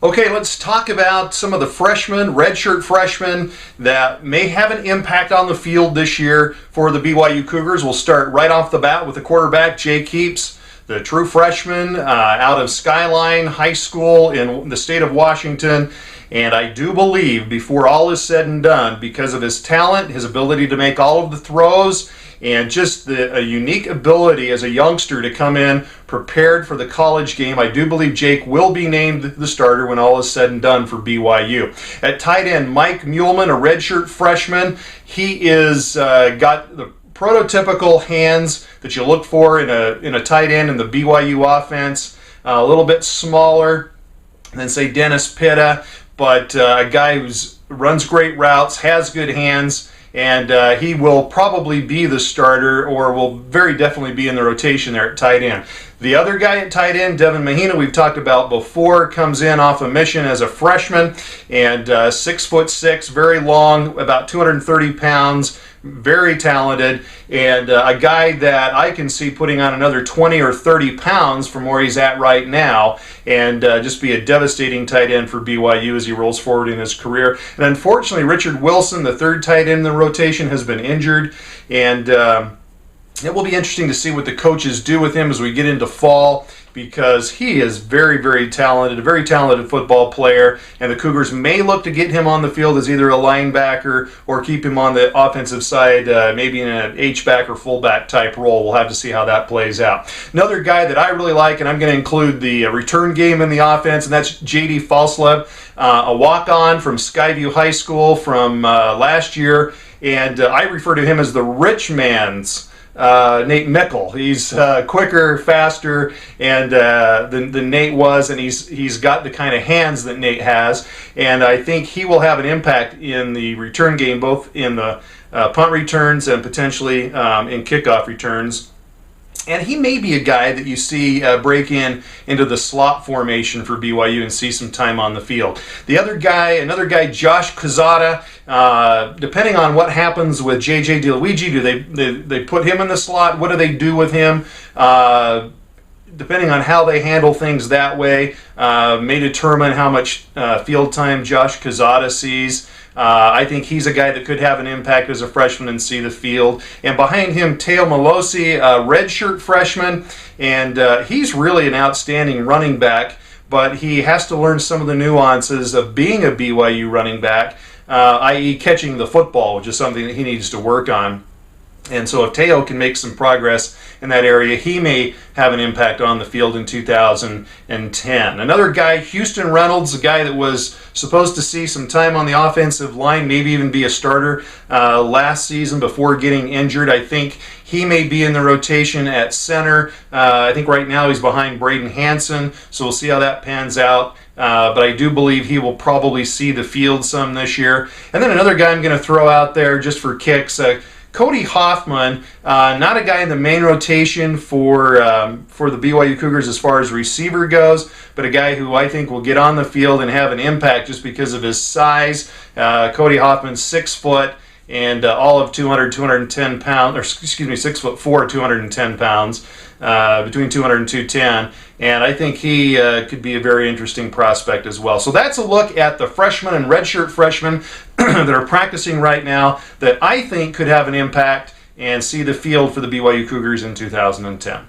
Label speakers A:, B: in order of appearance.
A: Okay, let's talk about some of the freshmen, redshirt freshmen, that may have an impact on the field this year for the BYU Cougars. We'll start right off the bat with the quarterback, Jake Heaps, the true freshman out of Skyline High School in the state of Washington. And I do believe, before all is said and done, because of his talent, his ability to make all of the throws, and just a unique ability as a youngster to come in prepared for the college game, I do believe Jake will be named the starter when all is said and done for BYU. At tight end, Mike Muehlman, a redshirt freshman. He is got the prototypical hands that you look for in a tight end in the BYU offense. A little bit smaller than, say, Dennis Pitta, but a guy who runs great routes, has good hands, and he will probably be the starter, or will very definitely be in the rotation there at tight end. The other guy at tight end, Devin Mahina, we've talked about before, comes in off a mission as a freshman, and 6'6", very long, about 230 pounds, very talented, and a guy that I can see putting on another 20 or 30 pounds from where he's at right now, and just be a devastating tight end for BYU as he rolls forward in his career. And unfortunately, Richard Wilson, the third tight end in the rotation, has been injured, and it will be interesting to see what the coaches do with him as we get into fall, because he is very, very talented, a very talented football player, and the Cougars may look to get him on the field as either a linebacker or keep him on the offensive side, maybe in an H-back or fullback type role. We'll have to see how that plays out. Another guy that I really like, and I'm going to include the return game in the offense, and that's J.D. Falslev, a walk-on from Skyview High School from last year, and I refer to him as the rich man's Nate Mickle. He's quicker, faster, and than Nate was, and he's got the kind of hands that Nate has, and I think he will have an impact in the return game, both in the punt returns and potentially in kickoff returns. And he may be a guy that you see break into the slot formation for BYU and see some time on the field. Another guy, Josh Quezada, depending on what happens with J.J. DeLuigi, do they put him in the slot? What do they do with him? Depending on how they handle things that way, may determine how much field time Josh Quezada sees. I think he's a guy that could have an impact as a freshman and see the field. And behind him, Teo Malosi, a redshirt freshman, and he's really an outstanding running back, but he has to learn some of the nuances of being a BYU running back, i.e. catching the football, which is something that he needs to work on. And so if Teo can make some progress in that area, he may have an impact on the field in 2010. Another guy, Houston Reynolds, a guy that was supposed to see some time on the offensive line, maybe even be a starter last season before getting injured. I think he may be in the rotation at center. I think right now he's behind Braden Hansen, so we'll see how that pans out. But I do believe he will probably see the field some this year. And then another guy I'm going to throw out there just for kicks, Cody Hoffman, not a guy in the main rotation for the BYU Cougars as far as receiver goes, but a guy who I think will get on the field and have an impact just because of his size. Cody Hoffman's 6 foot and all of 210 pounds, or excuse me, 6'4", 210 pounds, between 200 and 210. And I think he could be a very interesting prospect as well. So that's a look at the freshmen and redshirt freshmen that are practicing right now that I think could have an impact and see the field for the BYU Cougars in 2010.